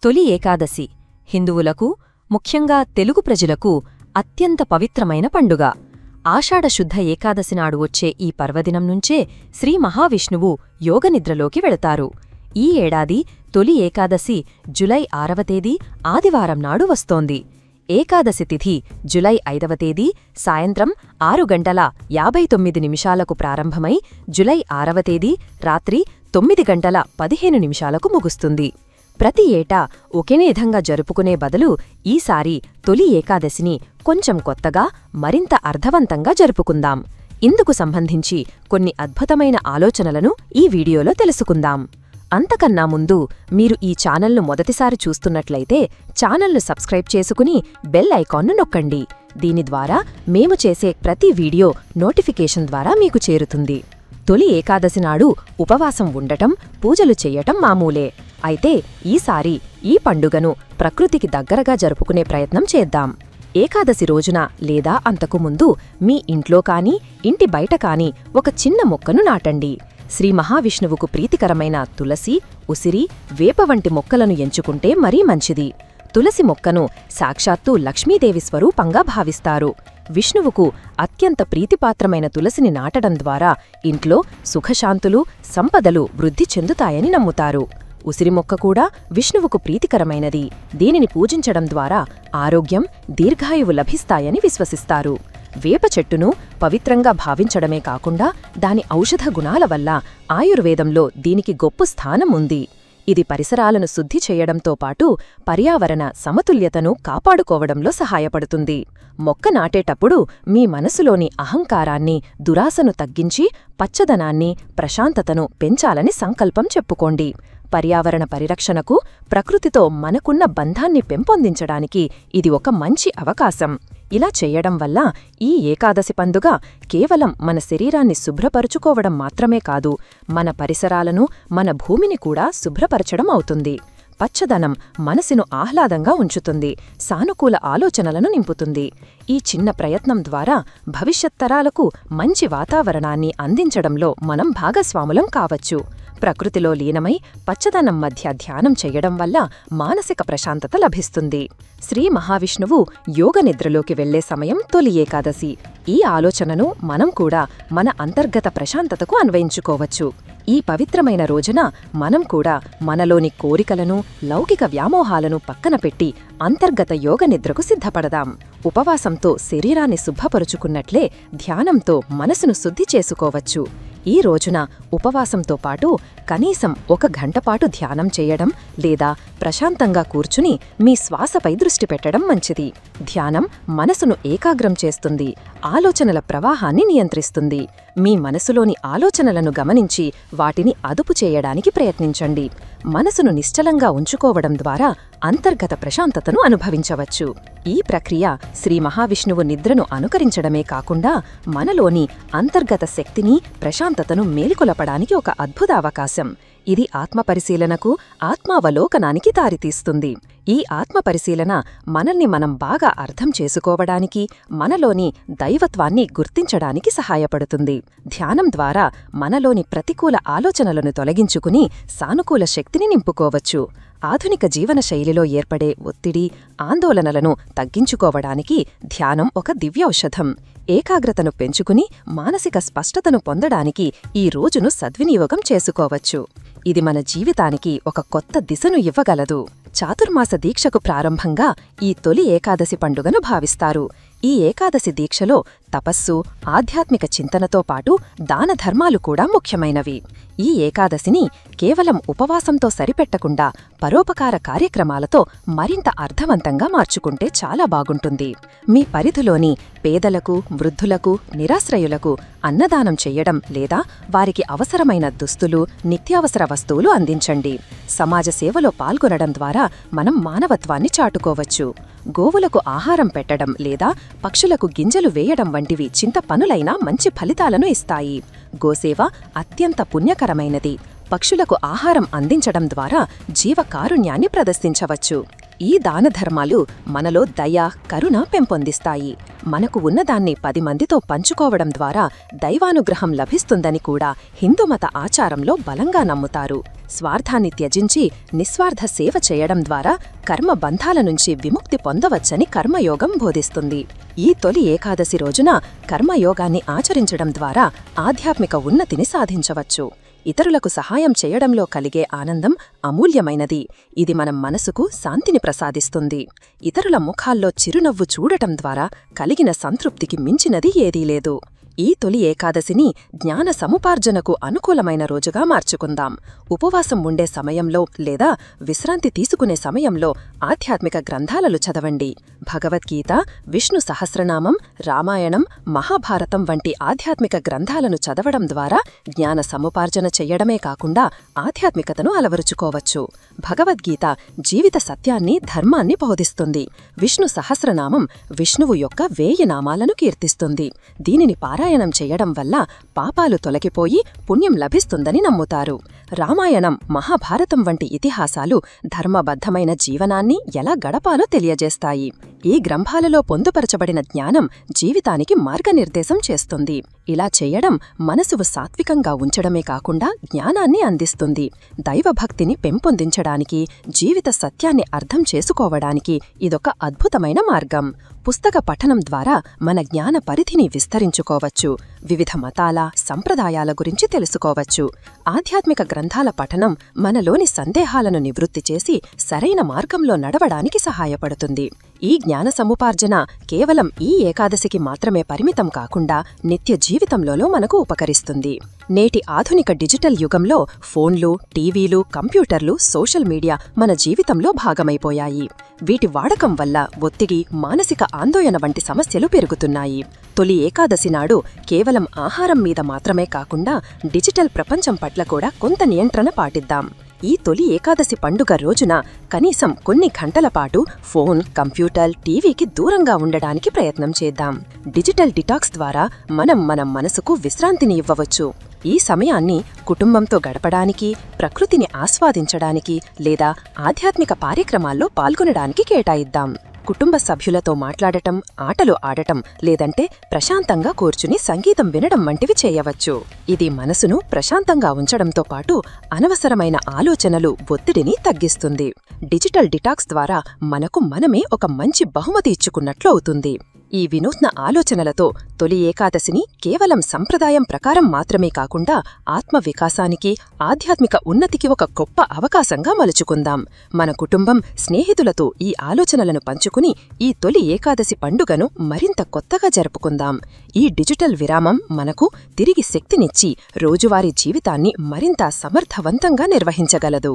తొలి ఏకాదశి హిందువులకు, ముఖ్యంగా తెలుగు ప్రజలకు అత్యంత పవిత్రమైన పండుగ. ఆషాఢశుద్ధ ఏకాదశి నాడు వచ్చే ఈ పర్వదినం నుంచే శ్రీ మహావిష్ణువు యోగనిద్రలోకి వెళతారు. ఈ ఏడాది తొలి ఏకాదశి జులై 6వ తేదీ ఆదివారం నాడు వస్తోంది. ఏకాదశి తిథి జులై 5వ తేదీ సాయంత్రం 6:59 ప్రారంభమై జులై 6వ తేదీ రాత్రి 9:15 ముగుస్తుంది. ప్రతి ఏటా ఒకేవిధంగా జరుపుకునే బదులు ఈసారి తొలి ఏకాదశిని కొంచెం కొత్తగా, మరింత అర్థవంతంగా జరుపుకుందాం. ఇందుకు సంబంధించి కొన్ని అద్భుతమైన ఆలోచనలను ఈ వీడియోలో తెలుసుకుందాం. అంతకన్నా ముందు మీరు ఈ ఛానల్ను మొదటిసారి చూస్తున్నట్లయితే ఛానల్ను సబ్స్క్రైబ్ చేసుకుని బెల్ ఐకాన్ను నొక్కండి. దీని ద్వారా మేము చేసే ప్రతి వీడియో నోటిఫికేషన్ ద్వారా మీకు చేరుతుంది. తొలి ఏకాదశి నాడు ఉపవాసం ఉండటం, పూజలు చెయ్యటం మామూలే. అయితే ఈసారి ఈ పండుగను ప్రకృతికి దగ్గరగా జరుపుకునే ప్రయత్నం చేద్దాం. ఏకాదశి రోజున లేదా అంతకుముందు మీ ఇంట్లో కానీ, ఇంటి బయట కానీ ఒక చిన్న మొక్కను నాటండి. శ్రీ మహావిష్ణువుకు ప్రీతికరమైన తులసి, ఉసిరి, వేప వంటి మొక్కలను ఎంచుకుంటే మరీ మంచిది. తులసి మొక్కను సాక్షాత్తు లక్ష్మీదేవి స్వరూపంగా భావిస్తారు. విష్ణువుకు అత్యంత ప్రీతిపాత్రమైన తులసిని నాటడం ద్వారా ఇంట్లో సుఖశాంతులు, సంపదలు వృద్ధి చెందుతాయని నమ్ముతారు. ఉసిరి మొక్క కూడా విష్ణువుకు ప్రీతికరమైనది. దీనిని పూజించడం ద్వారా ఆరోగ్యం, దీర్ఘాయువు లభిస్తాయని విశ్వసిస్తారు. వేప చెట్టును పవిత్రంగా భావించడమే కాకుండా దాని ఔషధ గుణాల వల్ల ఆయుర్వేదంలో దీనికి గొప్ప స్థానం ఉంది. ఇది పరిసరాలను శుద్ధి చేయడంతో పాటు పర్యావరణ సమతుల్యతను కాపాడుకోవడంలో సహాయపడుతుంది. మొక్క నాటేటప్పుడు మీ మనసులోని అహంకారాన్ని, దురాశను తగ్గించి పచ్చదనాన్ని, ప్రశాంతతను పెంచాలని సంకల్పం చెప్పుకోండి. పర్యావరణ పరిరక్షణకు, ప్రకృతితో మనకున్న బంధాన్ని పెంపొందించడానికి ఇది ఒక మంచి అవకాశం. ఇలా చెయ్యడం వల్ల ఈ ఏకాదశి పండుగ కేవలం మన శరీరాన్ని శుభ్రపరుచుకోవడం మాత్రమే కాదు, మన పరిసరాలను, మన భూమిని కూడా శుభ్రపరచడం అవుతుంది. పచ్చదనం మనసును ఆహ్లాదంగా ఉంచుతుంది, సానుకూల ఆలోచనలను నింపుతుంది. ఈ చిన్న ప్రయత్నం ద్వారా భవిష్యత్ తరాలకు మంచి వాతావరణాన్ని అందించడంలో మనం భాగస్వాములం కావచ్చు. ప్రకృతిలో లీనమై పచ్చదనం మధ్య ధ్యానం చెయ్యడం వల్ల మానసిక ప్రశాంతత లభిస్తుంది. శ్రీ మహావిష్ణువు యోగనిద్రలోకి వెళ్లే సమయం తొలి ఏకాదశి. ఈ ఆలోచనను మనం కూడా మన అంతర్గత ప్రశాంతతకు అన్వయించుకోవచ్చు. ఈ పవిత్రమైన రోజున మనం కూడా మనలోని కోరికలను, లౌకిక వ్యామోహాలను పక్కన పెట్టి అంతర్గత యోగనిద్రకు సిద్ధపడదాం. ఉపవాసంతో శరీరాన్ని శుభ్రపరుచుకున్నట్లే ధ్యానంతో మనసును శుద్ధి చేసుకోవచ్చు. ఈ రోజున ఉపవాసంతో పాటు కనీసం 1 గంటపాటు ధ్యానం చేయడం లేదా ప్రశాంతంగా కూర్చుని మీ శ్వాసపై దృష్టి పెట్టడం మంచిది. ధ్యానం మనసును ఏకాగ్రం చేస్తుంది, ఆలోచనల ప్రవాహాన్ని నియంత్రిస్తుంది. మీ మనసులోని ఆలోచనలను గమనించి వాటిని అదుపు చేయడానికి ప్రయత్నించండి. మనసును నిశ్చలంగా ఉంచుకోవడం ద్వారా అంతర్గత ప్రశాంతతను అనుభవించవచ్చు. ఈ ప్రక్రియ శ్రీ మహావిష్ణువు నిద్రను అనుకరించడమే కాకుండా మనలోని అంతర్గత శక్తిని, ప్రశాంతతను మేలుకొలపడానికి ఒక అద్భుత అవకాశం. ఇది ఆత్మపరిశీలనకు, ఆత్మావలోకనానికి దారితీస్తుంది. ఈ ఆత్మపరిశీలన మనల్ని మనం బాగా అర్థం చేసుకోవడానికి, మనలోని దైవత్వాన్ని గుర్తించడానికి సహాయపడుతుంది. ధ్యానం ద్వారా మనలోని ప్రతికూల ఆలోచనలను తొలగించుకుని సానుకూల శక్తిని నింపుకోవచ్చు. ఆధునిక జీవనశైలిలో ఏర్పడే ఒత్తిడి, ఆందోళనలను తగ్గించుకోవడానికి ధ్యానం ఒక దివ్యౌషధం. ఏకాగ్రతను పెంచుకుని మానసిక స్పష్టతను పొందడానికి ఈ రోజును సద్వినియోగం చేసుకోవచ్చు. ఇది మన జీవితానికి ఒక కొత్త దిశను ఇవ్వగలదు. చాతుర్మాస దీక్షకు ప్రారంభంగా ఈ తొలి ఏకాదశి పండుగను భావిస్తారు. ఈ ఏకాదశి దీక్షలో తపస్సు, ఆధ్యాత్మిక చింతనతో పాటు దానధర్మాలు కూడా ముఖ్యమైనవి. ఈ ఏకాదశిని కేవలం ఉపవాసంతో సరిపెట్టకుండా పరోపకార కార్యక్రమాలతో మరింత అర్థవంతంగా మార్చుకుంటే చాలా బాగుంటుంది. మీ పరిధిలోని పేదలకు, వృద్ధులకు, నిరాశ్రయులకు అన్నదానం చెయ్యడం లేదా వారికి అవసరమైన దుస్తులు, నిత్యావసర వస్తువులు అందించండి. సమాజ సేవలో పాల్గొనడం ద్వారా మనం మానవత్వాన్ని చాటుకోవచ్చు. గోవులకు ఆహారం పెట్టడం లేదా పక్షులకు గింజలు వేయడం వంటివి చింత పనులైనా మంచి ఫలితాలను ఇస్తాయి. గోసేవ అత్యంత పుణ్యకరమైనది. పక్షులకు ఆహారం అందించడం ద్వారా జీవకారుణ్యాన్ని ప్రదర్శించవచ్చు. ఈ దానధర్మాలు మనలో దయ, కరుణ పెంపొందిస్తాయి. మనకు ఉన్నదాన్ని 10 మందితో పంచుకోవడం ద్వారా దైవానుగ్రహం లభిస్తుందని కూడా హిందూమత ఆచారంలో బలంగా నమ్ముతారు. స్వార్థాన్ని త్యజించి నిస్వార్థ సేవ చేయడం ద్వారా కర్మ బంధాల నుంచి విముక్తి పొందవచ్చని కర్మయోగం బోధిస్తుంది. ఈ తొలి ఏకాదశి రోజున కర్మయోగాన్ని ఆచరించడం ద్వారా ఆధ్యాత్మిక ఉన్నతిని సాధించవచ్చు. ఇతరులకు సహాయం చేయడంలో కలిగే ఆనందం అమూల్యమైనది. ఇది మన మనసుకు శాంతిని ప్రసాదిస్తుంది. ఇతరుల ముఖాల్లో చిరునవ్వు చూడటం ద్వారా కలిగిన సంతృప్తికి మించినది ఏదీ లేదు. ఈ తొలి ఏకాదశిని జ్ఞాన సముపార్జనకు అనుకూలమైన రోజుగా మార్చుకుందాం. ఉపవాసం ఉండే సమయంలో లేదా విశ్రాంతి తీసుకునే సమయంలో ఆధ్యాత్మిక గ్రంథాలను చదవండి. భగవద్గీత, విష్ణు సహస్రనామం, రామాయణం, మహాభారతం వంటి ఆధ్యాత్మిక గ్రంథాలను చదవడం ద్వారా జ్ఞాన సముపార్జన చెయ్యడమే కాకుండా ఆధ్యాత్మికతను అలవరుచుకోవచ్చు. భగవద్గీత జీవిత సత్యాన్ని, ధర్మాన్ని బోధిస్తుంది. విష్ణు సహస్రనామం విష్ణువు యొక్క 1000 నామాలను కీర్తిస్తుంది. దీనిని పారాయణం చెయ్యడం వల్ల పాపాలు తొలగిపోయి పుణ్యం లభిస్తుందని నమ్ముతారు. రామాయణం, మహాభారతం వంటి ఇతిహాసాలు ధర్మబద్ధమైన జీవనాన్ని ఎలా గడపాలో తెలియజేస్తాయి. ఈ గ్రంథాలలో పొందుపరచబడిన జ్ఞానం జీవితానికి మార్గనిర్దేశం చేస్తుంది. ఇలా చెయ్యడం మనసును సాత్వికంగా ఉంచడమే కాకుండా జ్ఞానాన్ని అందిస్తుంది. దైవభక్తిని పెంపొందించడానికి, జీవిత సత్యాన్ని అర్థం చేసుకోవడానికి ఇదొక అద్భుతమైన మార్గం. పుస్తక పఠనం ద్వారా మన జ్ఞాన పరిధిని విస్తరించుకోవచ్చు. వివిధ మతాల, సంప్రదాయాల గురించి తెలుసుకోవచ్చు. ఆధ్యాత్మిక గ్రంథాల పఠనం మనలోని సందేహాలను నివృత్తి చేసి సరైన మార్గంలో నడవడానికి సహాయపడుతుంది. ఈ జ్ఞాన సముపార్జన కేవలం ఈ ఏకాదశికి మాత్రమే పరిమితం కాకుండా నిత్య జీవితంలోనూ మనకు ఉపకరిస్తుంది. నేటి ఆధునిక డిజిటల్ యుగంలో ఫోన్లు, టీవీలు, కంప్యూటర్లు, సోషల్ మీడియా మన జీవితంలో భాగమైపోయాయి. వీటి వాడకం వల్ల ఒత్తిడి, మానసిక ఆందోళన వంటి సమస్యలు పెరుగుతున్నాయి. తొలి ఏకాదశి నాడు కేవలం ఆహారం మీద మాత్రమే కాకుండా డిజిటల్ ప్రపంచం పట్ల కూడా కొంత నియంత్రణ పాటిద్దాం. ఈ తొలి ఏకాదశి పండుగ రోజున కనీసం కొన్ని గంటల పాటు ఫోన్, కంప్యూటర్, టీవీకి దూరంగా ఉండడానికి ప్రయత్నం చేద్దాం. డిజిటల్ డిటాక్స్ ద్వారా మన మనసుకు విశ్రాంతిని ఇవ్వవచ్చు. ఈ సమయాన్ని కుటుంబంతో గడపడానికి, ప్రకృతిని ఆస్వాదించడానికి లేదా ఆధ్యాత్మిక కార్యక్రమాల్లో పాల్గొనడానికి కేటాయిద్దాం. కుటుంబ సభ్యులతో మాట్లాడటం, ఆటలు ఆడటం లేదంటే ప్రశాంతంగా కూర్చుని సంగీతం వినడం వంటివి చేయవచ్చు. ఇది మనసును ప్రశాంతంగా ఉంచడంతో పాటు అనవసరమైన ఆలోచనలు, ఒత్తిడిని తగ్గిస్తుంది. డిజిటల్ డిటాక్స్ ద్వారా మనకు మనమే ఒక మంచి బహుమతి ఇచ్చుకున్నట్లు అవుతుంది. ఈ వినూత్న ఆలోచనలతో తొలి ఏకాదశిని కేవలం సంప్రదాయం ప్రకారం మాత్రమే కాకుండా ఆత్మ వికాసానికి, ఆధ్యాత్మిక ఉన్నతికి ఒక గొప్ప అవకాశంగా మలుచుకుందాం. మన కుటుంబం, స్నేహితులతో ఈ ఆలోచనలను పంచుకుని ఈ తొలి ఏకాదశి పండుగను మరింత కొత్తగా జరుపుకుందాం. ఈ డిజిటల్ విరామం మనకు తిరిగి శక్తినిచ్చి రోజువారీ జీవితాన్ని మరింత సమర్థవంతంగా నిర్వహించగలదు.